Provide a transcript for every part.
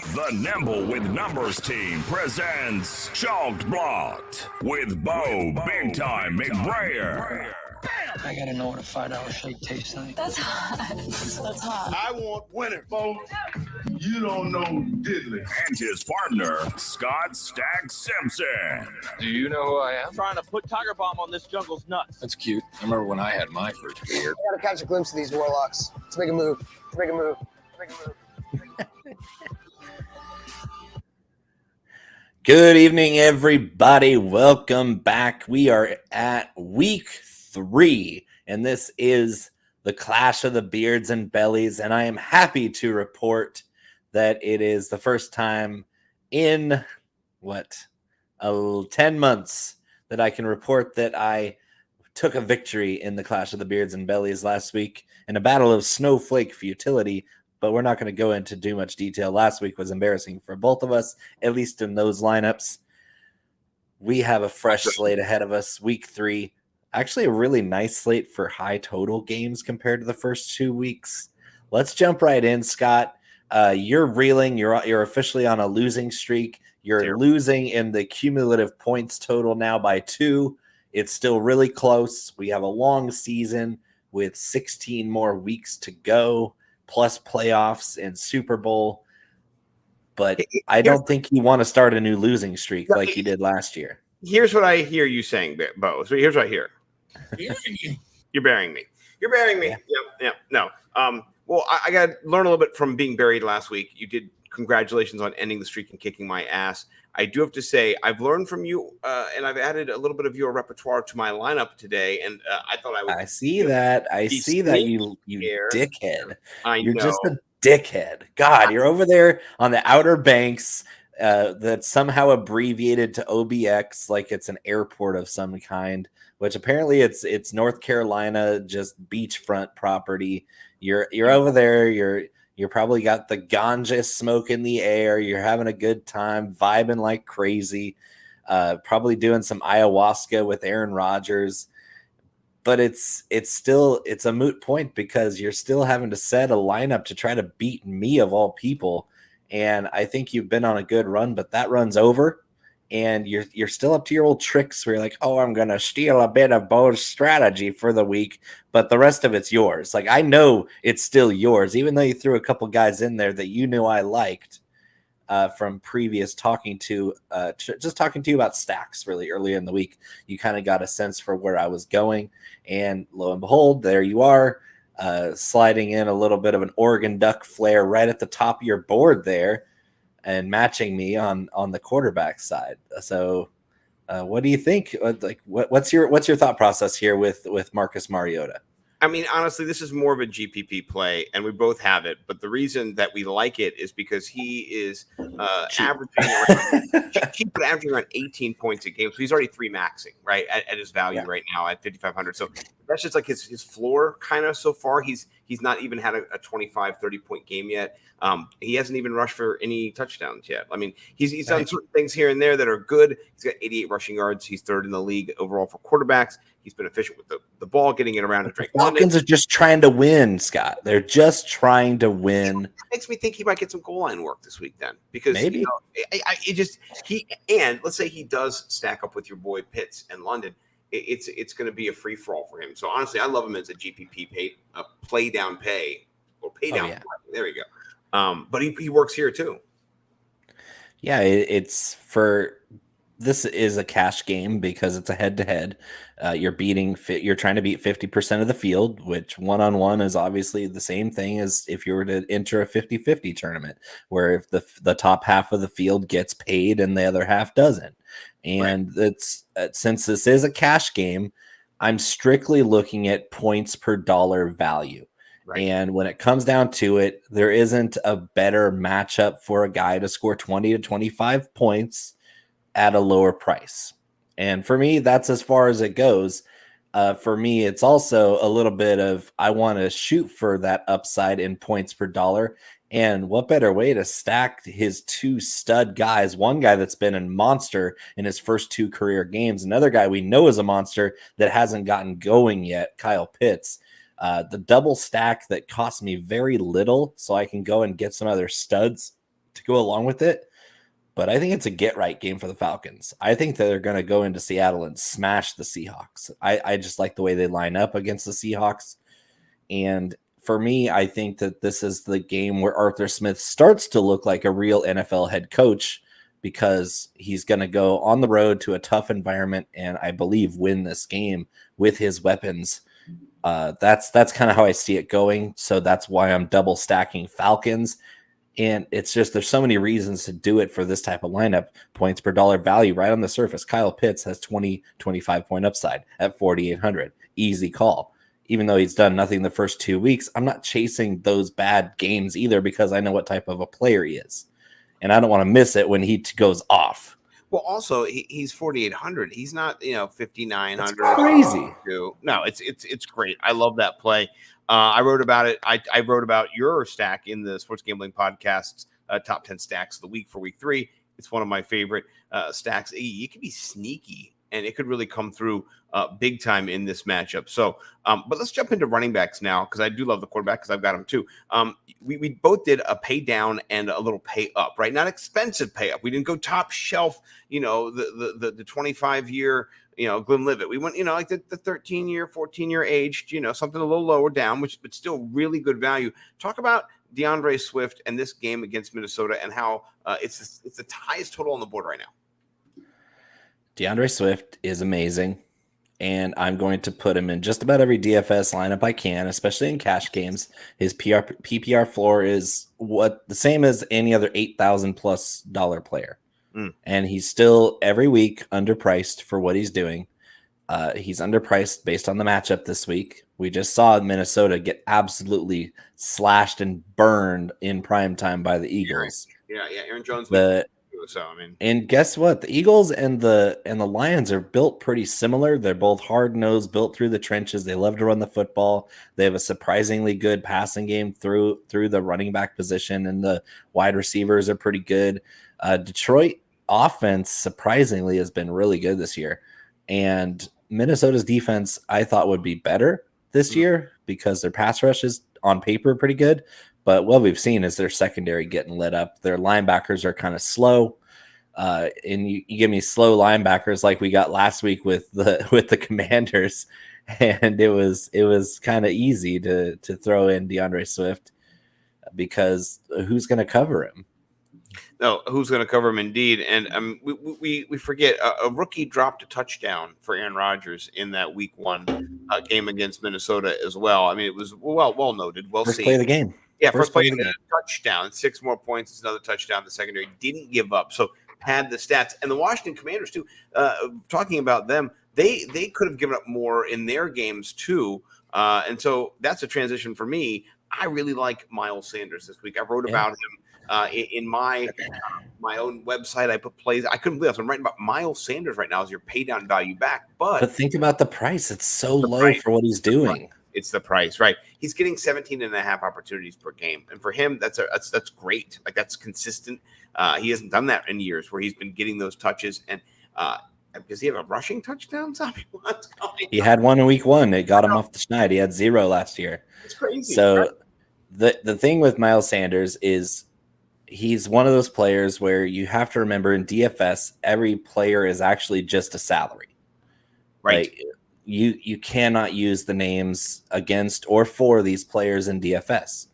The Nimble with Numbers team presents Chalked Blocked with Bo Big Time McBrayer. I gotta know what a $5 shake tastes like. That's hot. That's hot. I want winners, folks. You don't know diddly. And his partner, Scott Stag Simpson. Do you know who I am? Trying to put Tiger Bomb on this jungle's nuts. That's cute. I remember when I had my first beer. I gotta catch a glimpse of these warlocks. Let's make a move. Let's make a move. Let's make a move. Good evening, everybody. Welcome back. We are at week 3, and this is the Clash of the Beards and Bellies, and I am happy to report that it is the first time in, 10 months that I can report that I took a victory in the Clash of the Beards and Bellies last week in a battle of snowflake futility. But we're not going to go into too much detail. Last week was embarrassing for both of us, at least in those lineups. We have a fresh slate ahead of us. Week 3, actually a really nice slate for high total games compared to the first 2 weeks. Let's jump right in, Scott. You're reeling. You're officially on a losing streak. You're losing in the cumulative points total now by 2. It's still really close. We have a long season with 16 more weeks to go, plus playoffs and Super Bowl. But I don't think you want to start a new losing streak like you did last year. Here's what I hear you saying, Bo. So here's what I hear. You're burying me. You're burying me. Yep. No. Well, I got to learn a little bit from being buried last week. You did. Congratulations on ending the streak and kicking my ass. I do have to say, I've learned from you, and I've added a little bit of your repertoire to my lineup today. And I thought I would. I see that. You dickhead. You're know. just a dickhead. God, you're over there on the Outer Banks that's somehow abbreviated to OBX, like it's an airport of some kind, which apparently it's North Carolina, just beachfront property. You're over there. You're probably got the ganja smoke in the air. You're having a good time, vibing like crazy, probably doing some ayahuasca with Aaron Rodgers. But it's a moot point because you're still having to set a lineup to try to beat me of all people. And I think you've been on a good run, but that run's over. And you're still up to your old tricks where you're like, oh, I'm going to steal a bit of Bo's strategy for the week, but the rest of it's yours. Like, I know it's still yours, even though you threw a couple guys in there that you knew I liked from previous talking to you about stacks really earlier in the week. You kind of got a sense for where I was going. And lo and behold, there you are, sliding in a little bit of an Oregon Duck flair right at the top of your board there, and matching me on the quarterback side. So what do you think? What's your thought process here with Marcus Mariota? I mean, honestly, this is more of a GPP play, and we both have it. But the reason that we like it is because he is averaging around 18 points a game. So he's already 3 maxing, right, at his value right now at 5,500. So that's just like his floor kind of so far. He's not even had a 25, 30-point game yet. He hasn't even rushed for any touchdowns yet. I mean, he's done certain things here and there that are good. He's got 88 rushing yards. He's 3rd in the league overall for quarterbacks. He's been efficient with the ball, getting it around to Drake London. Falcons are just trying to win, Scott. They're just trying to win. It makes me think he might get some goal line work this week then, because maybe and let's say he does stack up with your boy Pitts and London. It's going to be a free for all for him. So honestly, I love him as a GPP play down pay or pay down. Play. There we go. But he works here too. Yeah, this is a cash game because it's a head-to-head. You're trying to beat 50% of the field, which one-on-one is obviously the same thing as if you were to enter a 50-50 tournament, where if the top half of the field gets paid and the other half doesn't. And it's since this is a cash game, I'm strictly looking at points per dollar value. Right. And when it comes down to it, there isn't a better matchup for a guy to score 20 to 25 points at a lower price. And for me, that's as far as it goes. For me, it's also a little bit of, I want to shoot for that upside in points per dollar. And what better way to stack his 2 stud guys? One guy that's been a monster in his first 2 career games. Another guy we know is a monster that hasn't gotten going yet, Kyle Pitts. The double stack that cost me very little so I can go and get some other studs to go along with it. But I think it's a get-right game for the Falcons. I think that they're going to go into Seattle and smash the Seahawks. I just like the way they line up against the Seahawks. And for me, I think that this is the game where Arthur Smith starts to look like a real NFL head coach because he's going to go on the road to a tough environment and I believe win this game with his weapons. That's kind of how I see it going. So that's why I'm double stacking Falcons. And it's just there's so many reasons to do it for this type of lineup. Points per dollar value right on the surface. Kyle Pitts has 25 point upside at 4,800. Easy call. Even though he's done nothing the first 2 weeks, I'm not chasing those bad games either because I know what type of a player he is. And I don't want to miss it when he goes off. Well, also he's 4,800. He's not 5,900. That's crazy. No, it's great. I love that play. I wrote about it. I wrote about your stack in the Sports Gambling Podcast's top 10 stacks of the week for week 3. It's one of my favorite stacks. It could be sneaky, and it could really come through big time in this matchup. So, but let's jump into running backs now because I do love the quarterback because I've got him too. We both did a pay down and a little pay up, right? Not expensive pay up. We didn't go top shelf, the 25-year, Glenlivet. We went, like the 13-year, 14-year aged, something a little lower down, but still really good value. Talk about DeAndre Swift and this game against Minnesota and how it's the highest total on the board right now. DeAndre Swift is amazing, and I'm going to put him in just about every DFS lineup I can, especially in cash games. His PPR floor is the same as any other $8,000+ player. And he's still every week underpriced for what he's doing. He's underpriced based on the matchup this week. We just saw Minnesota get absolutely slashed and burned in prime time by the Eagles. Yeah. Aaron Jones. And guess what? The Eagles and the Lions are built pretty similar. They're both hard-nosed, built through the trenches. They love to run the football. They have a surprisingly good passing game through the running back position, and the wide receivers are pretty good. Detroit offense surprisingly has been really good this year, and Minnesota's defense I thought would be better this year because their pass rush is on paper pretty good. But what we've seen is their secondary getting lit up. Their linebackers are kind of slow. And you give me slow linebackers like we got last week with the Commanders, and it was kind of easy to throw in DeAndre Swift because who's going to cover him? No, who's going to cover him indeed? And we forget a rookie dropped a touchdown for Aaron Rodgers in that week 1 game against Minnesota as well. I mean, it was well noted, first seen. Play of the game. Yeah, first play of the game. Touchdown, 6 more points. It's another touchdown. The secondary didn't give up. So had the stats. And the Washington Commanders too, talking about them, they could have given up more in their games too. And so that's a transition for me. I really like Miles Sanders this week. I wrote about him in my own website. I put plays. I couldn't believe it. I'm writing about Miles Sanders right now as your pay down value back. But think about the price. It's so low for what he's doing. It's the price, right? He's getting 17.5 opportunities per game. And for him, that's great. Like, that's consistent. He hasn't done that in years where he's been getting those touches. And does he have a rushing touchdown? He had one in week 1. It got him off the schneid. He had 0 last year. It's crazy. So right? the thing with Miles Sanders is he's one of those players where you have to remember in DFS, every player is actually just a salary. Right. Like, you cannot use the names against or for these players in DFS.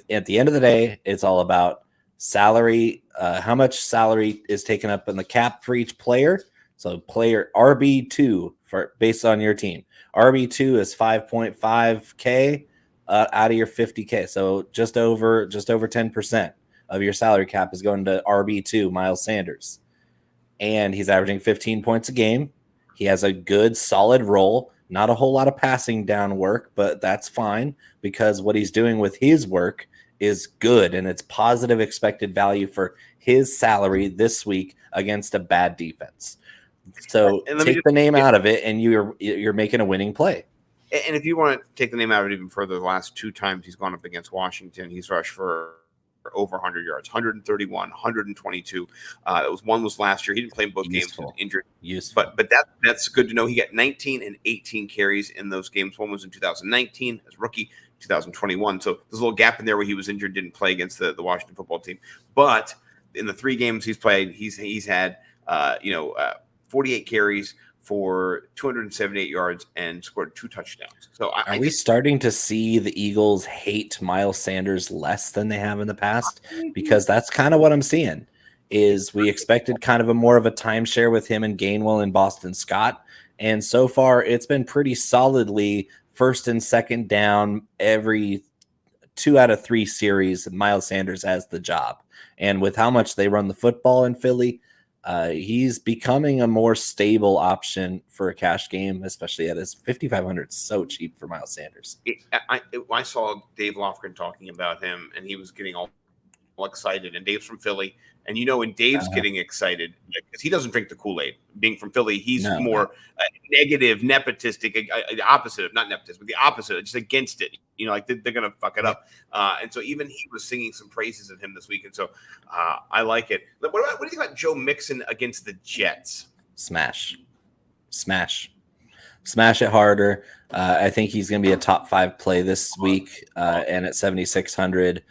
At the end of the day, it's all about salary, how much salary is taken up in the cap for each player. So player RB2 based on your team. RB2 is 5.5K out of your 50K. So just over 10% of your salary cap is going to RB2, Miles Sanders. And he's averaging 15 points a game. He has a good, solid role. Not a whole lot of passing down work, but that's fine because what he's doing with his work is good, and it's positive expected value for his salary this week against a bad defense. So take the name out of it, and you're making a winning play. And if you want to take the name out of it even further, the last 2 times he's gone up against Washington, he's rushed for over 100 yards, 131, 122. One was last year. He didn't play in both games. He was injured. Useful. But that's good to know. He got 19 and 18 carries in those games. One was in 2019 as rookie, 2021. So there's a little gap in there where he was injured, didn't play against the Washington football team. But in the 3 games he's played, he's had 48 carries for 278 yards and scored 2 touchdowns. So are we starting to see the Eagles hate Miles Sanders less than they have in the past? Because that's kind of what I'm seeing. Is we expected kind of a more of a timeshare with him and Gainwell and Boston Scott, and so far it's been pretty solidly first and second down every 2 out of 3 series. Miles Sanders has the job, and with how much they run the football in Philly, he's becoming a more stable option for a cash game, especially at his 5,500. So cheap for Miles Sanders. I saw Dave Lofgren talking about him, and he was getting all excited. And Dave's from Philly, and when Dave's getting excited, because he doesn't drink the Kool-Aid. Being from Philly, he's more negative, nepotistic, opposite, not nepotistic, but the opposite, just against it. They're gonna fuck it up. And so even he was singing some praises of him this week, and so I like it. What do you think about Joe Mixon against the Jets? Smash it harder. I think he's going to be a top 5 play this week, and at 7,600,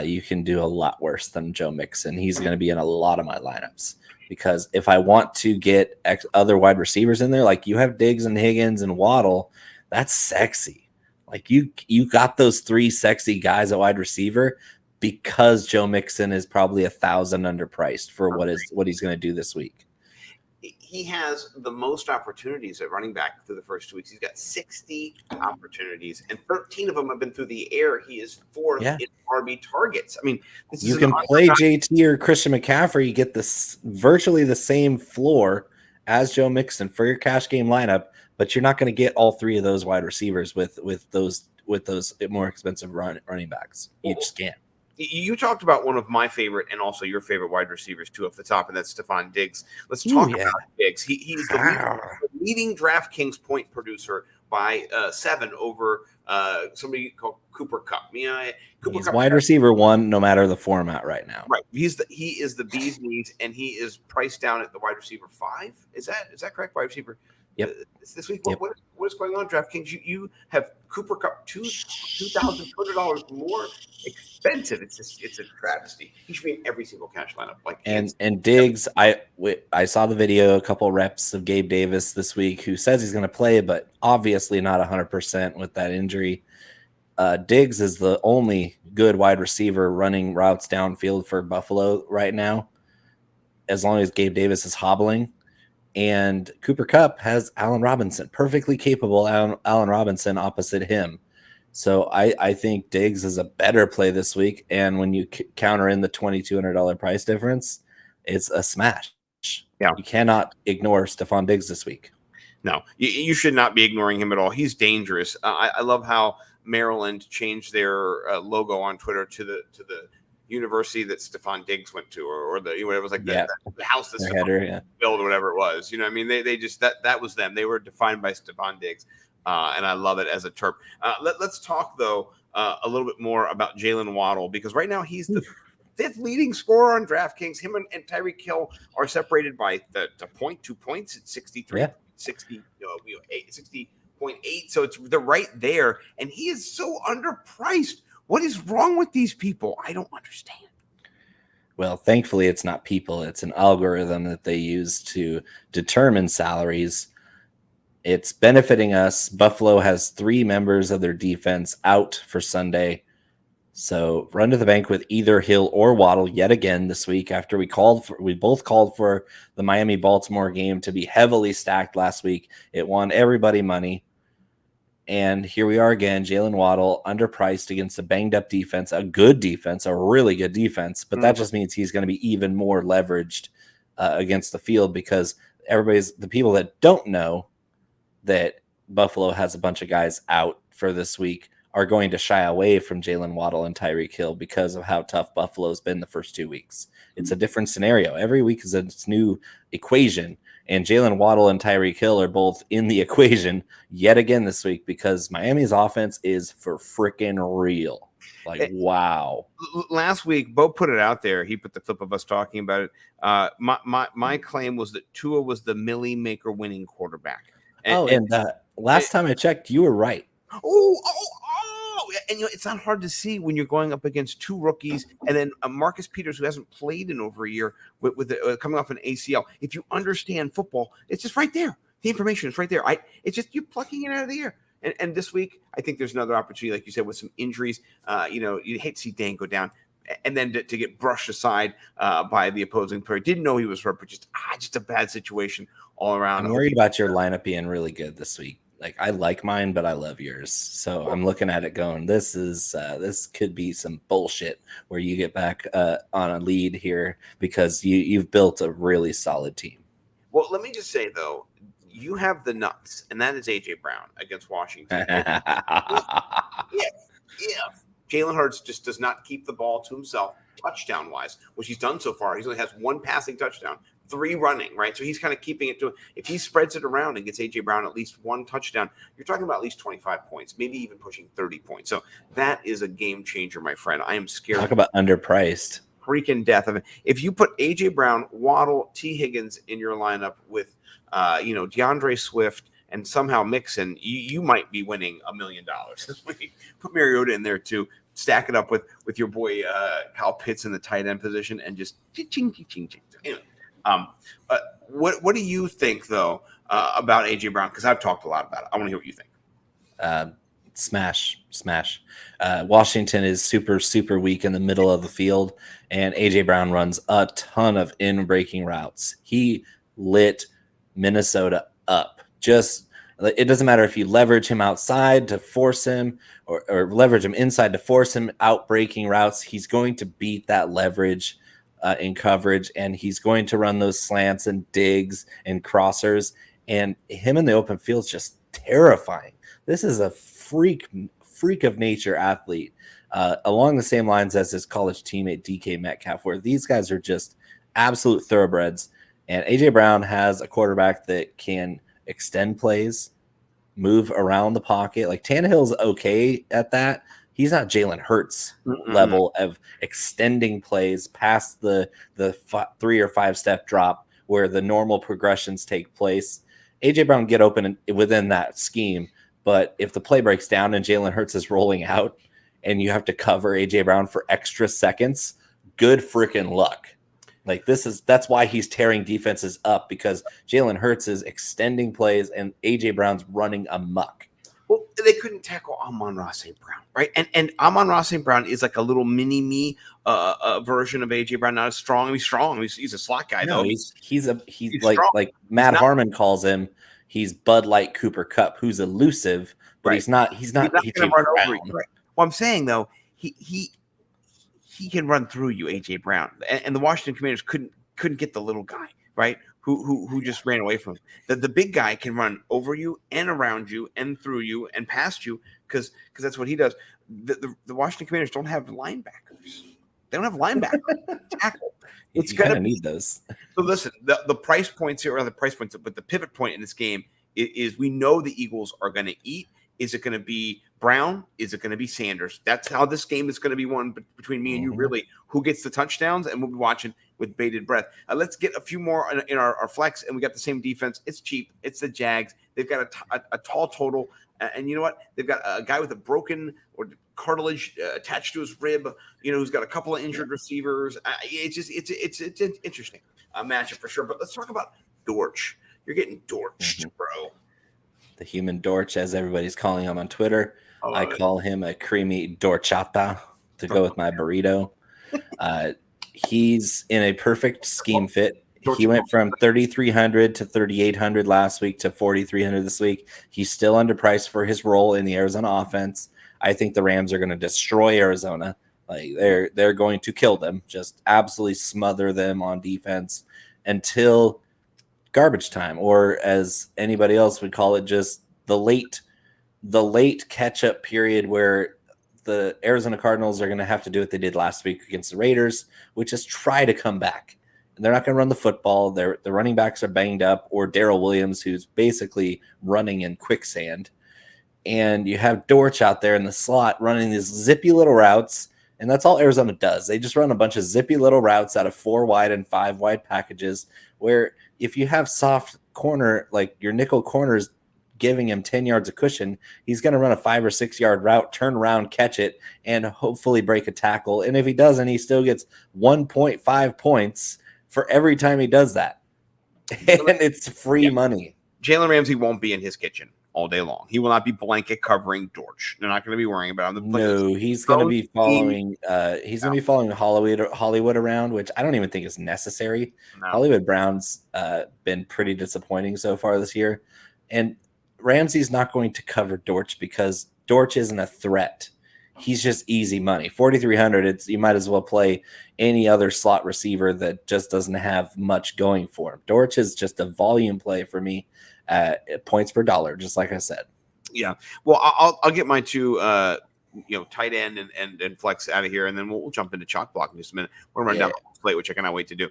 you can do a lot worse than Joe Mixon. He's going to be in a lot of my lineups, because if I want to get other wide receivers in there, like you have Diggs and Higgins and Waddle, that's sexy. Like you got those 3 sexy guys at wide receiver, because Joe Mixon is probably 1,000 underpriced for what he's going to do this week. He has the most opportunities at running back through the first 2 weeks. He's got 60 opportunities, and 13 of them have been through the air. He is 4th in RB targets. I mean, you can play JT or Christian McCaffrey. You get this virtually the same floor as Joe Mixon for your cash game lineup, but you're not going to get all 3 of those wide receivers with those more expensive running backs. You just can't. You talked about one of my favorite and also your favorite wide receivers too off the top, and that's Stephon Diggs. Let's talk about Diggs. He's the leading DraftKings point producer by 7 over somebody called Cooper Kupp. He's wide receiver 1, no matter the format right now. Right. He is the bee's knees, and he is priced down at the wide receiver 5. Is that correct? Wide receiver. Yep. This week, what is going on, DraftKings? You have Cooper Kupp $2,200 more expensive. It's a travesty. He should be in every single cash lineup. And Diggs, I saw the video, a couple reps of Gabe Davis this week, who says he's going to play, but obviously not 100% with that injury. Diggs is the only good wide receiver running routes downfield for Buffalo right now, as long as Gabe Davis is hobbling. And Cooper Kupp has Allen Robinson, perfectly capable Allen Robinson opposite him. So I think Diggs is a better play this week. And when you counter in the $2,200 price difference, it's a smash. Yeah. You cannot ignore Stephon Diggs this week. No, you should not be ignoring him at all. He's dangerous. I love how Maryland changed their logo on Twitter to the university that Stephon Diggs went to, or the whatever it was, like the house that Stephon built, or whatever it was. I mean, they just that was them. They were defined by Stephon Diggs, and I love it as a Terp. Let's talk though a little bit more about Jalen Waddle, because right now he's the 5th leading scorer on DraftKings. Him and Tyreek Hill are separated by the 2 points at 63, 60.8. So they're right there, and he is so underpriced. What is wrong with these people? I don't understand. Well, thankfully, it's not people. It's an algorithm that they use to determine salaries. It's benefiting us. Buffalo has 3 members of their defense out for Sunday. So run to the bank with either Hill or Waddle yet again this week, after we both called for the Miami-Baltimore game to be heavily stacked last week. It won everybody money. And here we are again, Jalen Waddle, underpriced against a banged-up defense, a good defense, a really good defense. But that just means he's going to be even more leveraged against the field, because the people that don't know that Buffalo has a bunch of guys out for this week are going to shy away from Jalen Waddle and Tyreek Hill because of how tough Buffalo's been the first 2 weeks. It's a different scenario. Every week is a new equation. And Jalen Waddle and Tyreek Hill are both in the equation yet again this week, because Miami's offense is for freaking real. Wow. Last week, Bo put it out there. He put the clip of us talking about it. My claim was that Tua was the Millie Maker winning quarterback. Last time I checked, you were right. and it's not hard to see when you're going up against two rookies and then Marcus Peters, who hasn't played in over a year, with coming off an ACL. If you understand football, it's just right there. The information is right there. It's just you're plucking it out of the air. And this week, I think there's another opportunity, like you said, with some injuries. You hate to see Dan go down, and then to get brushed aside by the opposing player. Didn't know he was hurt, but just a bad situation all around. I'm worried about your lineup being really good this week. Like, I like mine, but I love yours. So I'm looking at it going, this could be some bullshit where you get back on a lead here because you've built a really solid team. Well, let me just say, though, you have the nuts, and that is A.J. Brown against Washington. If Jalen Hurts just does not keep the ball to himself touchdown-wise, which he's done so far, he only has 1 passing touchdown, 3 running, right? So he's kind of keeping it to – if he spreads it around and gets A.J. Brown at least 1 touchdown, you're talking about at least 25 points, maybe even pushing 30 points. So that is a game changer, my friend. I am scared. Talk about underpriced. Freaking death of it. If you put A.J. Brown, Waddle, T. Higgins in your lineup with DeAndre Swift and somehow Mixon, you might be winning $1 million this week. Put Mariota in there too. Stack it up with your boy Kyle Pitts in the tight end position and just ching. Anyway, what do you think though about AJ Brown? Because I've talked a lot about it. I want to hear what you think. Smash. Washington is super weak in the middle of the field, and AJ Brown runs a ton of in-breaking routes. He lit Minnesota up. Just, it doesn't matter if you leverage him outside to force him or leverage him inside to force him out breaking routes. He's going to beat that leverage in coverage, and he's going to run those slants and digs and crossers, and him in the open field is just terrifying. This is a freak of nature athlete along the same lines as his college teammate DK Metcalf, where these guys are just absolute thoroughbreds. And AJ Brown has a quarterback that can extend plays, move around the pocket. Like, Tannehill's okay at that. He's not Jalen Hurts level of extending plays past the 3 or 5 step drop where the normal progressions take place. AJ Brown get open within that scheme. But if the play breaks down and Jalen Hurts is rolling out and you have to cover AJ Brown for extra seconds, good freaking luck. Like, that's why he's tearing defenses up, because Jalen Hurts is extending plays and AJ Brown's running amok. Well, they couldn't tackle Amon-Ra St. Brown, right? And Amon-Ra St. Brown is like a little mini-me version of AJ Brown. Not as strong. He's strong. He's a slot guy, though. He's like Matt Harmon calls him. He's Bud Light Cooper Kupp, who's elusive, but he's not AJ Brown. Right. Well, I'm saying though, he can run through you, AJ Brown, and the Washington Commanders couldn't get the little guy, right? Who just ran away from him. The big guy can run over you and around you and through you and past you because that's what he does. The Washington Commanders don't have linebackers. They don't have linebackers tackle. It's going to need those. So listen, the price points here are the price points, but the pivot point in this game is we know the Eagles are going to eat. Is it going to be Brown? Is it going to be Sanders? That's how this game is going to be won between me and you, really. Who gets the touchdowns? And we'll be watching with bated breath. Let's get a few more in our flex, and we got the same defense. It's cheap. It's the Jags. They've got a tall total. And you know what? They've got a guy with a broken or cartilage attached to his rib, who's got a couple of injured receivers. It's an interesting matchup for sure. But let's talk about Dortch. You're getting Dortched, bro. The human Dortch, as everybody's calling him on Twitter. I call him a creamy Dorchata to go with my burrito. He's in a perfect scheme fit. He went from 3,300 to 3,800 last week to 4,300 this week. He's still underpriced for his role in the Arizona offense. I think the Rams are going to destroy Arizona. Like, they're going to kill them, just absolutely smother them on defense until garbage time, or as anybody else would call it, just the late catch-up period where the Arizona Cardinals are going to have to do what they did last week against the Raiders, which is try to come back. They're not going to run the football. The running backs are banged up, or Darrell Williams, who's basically running in quicksand. And you have Dortch out there in the slot running these zippy little routes, and that's all Arizona does. They just run a bunch of zippy little routes out of 4 wide and 5 wide packages, where if you have soft corner, like your nickel corners giving him 10 yards of cushion. He's going to run a 5 or 6 yard route, turn around, catch it, and hopefully break a tackle. And if he doesn't, he still gets 1.5 points for every time he does that. And it's free money. Jalen Ramsey won't be in his kitchen all day long. He will not be blanket covering Dortch. They're not going to be worrying about him. No, he's going to be following. He's going to be following Hollywood around, which I don't even think is necessary. No. Hollywood Brown's been pretty disappointing so far this year, and Ramsey's not going to cover Dortch because Dortch isn't a threat. He's just easy money. 4,300. You might as well play any other slot receiver that just doesn't have much going for him. Dortch is just a volume play for me. Points per dollar, just like I said. Yeah. Well, I'll get my two, tight end and flex out of here, and then we'll jump into chalk block in just a minute. We're running down the plate, which I cannot wait to do.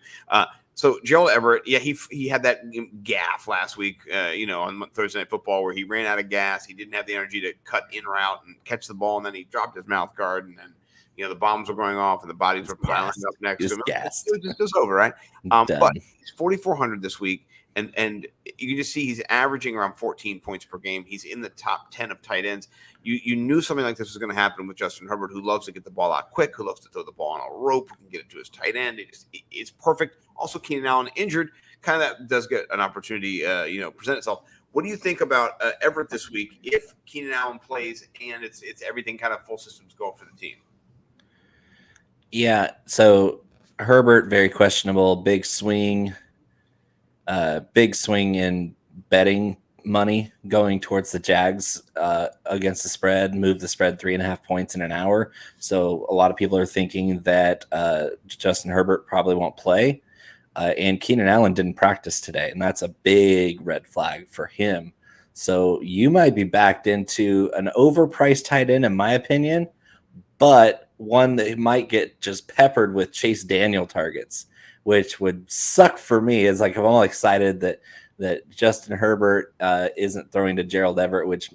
So Gerald Everett, he had that gaffe last week, on Thursday Night Football where he ran out of gas. He didn't have the energy to cut in route and catch the ball, and then he dropped his mouth guard, and then the bombs were going off and the bodies were piling up next to him. It was just over, right? But he's 4,400 this week. And you can just see he's averaging around 14 points per game. He's in the top 10 of tight ends. You knew something like this was going to happen with Justin Herbert, who loves to get the ball out quick, who loves to throw the ball on a rope, who can get it to his tight end. It's perfect. Also, Keenan Allen injured, kind of that does get an opportunity, present itself. What do you think about Everett this week if Keenan Allen plays and it's everything kind of full systems go for the team? Yeah, so Herbert, very questionable, big swing in betting money going towards the Jags against the spread, move the spread 3.5 points in an hour. So a lot of people are thinking that Justin Herbert probably won't play. And Keenan Allen didn't practice today, and that's a big red flag for him. So you might be backed into an overpriced tight end, in my opinion, but one that might get just peppered with Chase Daniel targets, which would suck for me. It's like I'm all excited that Justin Herbert isn't throwing to Gerald Everett, which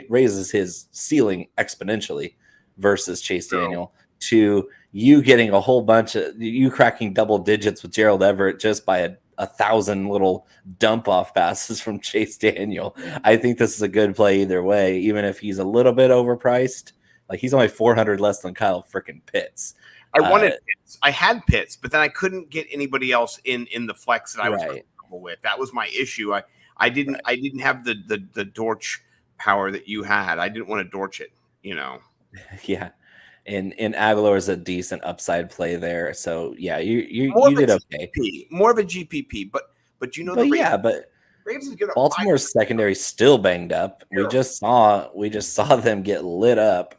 raises his ceiling exponentially versus Chase Daniel, to you getting a whole bunch of you cracking double digits with Gerald Everett just by a 1,000 little dump off passes from Chase Daniel. I think this is a good play either way, even if he's a little bit overpriced. Like he's only 400 less than Kyle freaking Pitts. I wanted Pitts. I had Pitts, but then I couldn't get anybody else in the flex that I was comfortable with. That was my issue. I didn't have the Dortch power that you had. I didn't want to Dortch it, Yeah. And Aguilar is a decent upside play there. So yeah, you did okay. More of a GPP, but but Baltimore's secondary still banged up. We just saw them get lit up.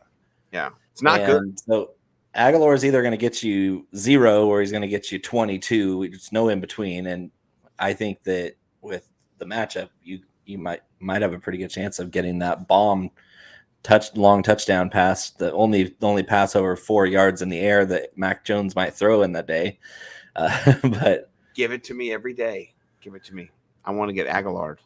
Yeah, it's not good. So Aguilar is either going to get you 0 or he's going to get you 22. There's no in between. And I think that with the matchup, you might have a pretty good chance of getting that long touchdown pass, the only pass over 4 yards in the air that Mac Jones might throw in that day. But give it to me every day. Give it to me. I want to get Aguilar.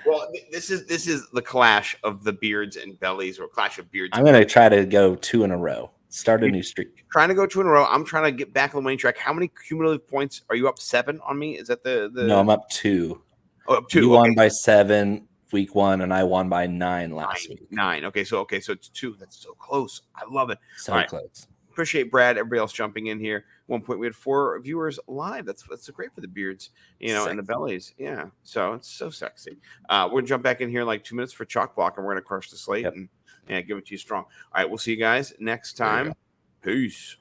Well, this is the clash of the beards and bellies, or clash of beards. I'm going to try to go 2 in a row. Start a new streak. Trying to go 2 in a row. I'm trying to get back on the winning track. How many cumulative points are you up? 7 on me? Is that the? No, I'm up 2. Oh, up 2. You won by 7 week 1, and I won by 9 last week. 9. Okay, so it's 2. That's so close. I love it. So close. Appreciate Brad. Everybody else jumping in here. One point we had 4 viewers live. That's great for the beards, and the bellies. Yeah, so it's so sexy. We're gonna jump back in here in like 2 minutes for chalk block, and we're gonna crush the slate and give it to you strong. All right, we'll see you guys next time. Peace.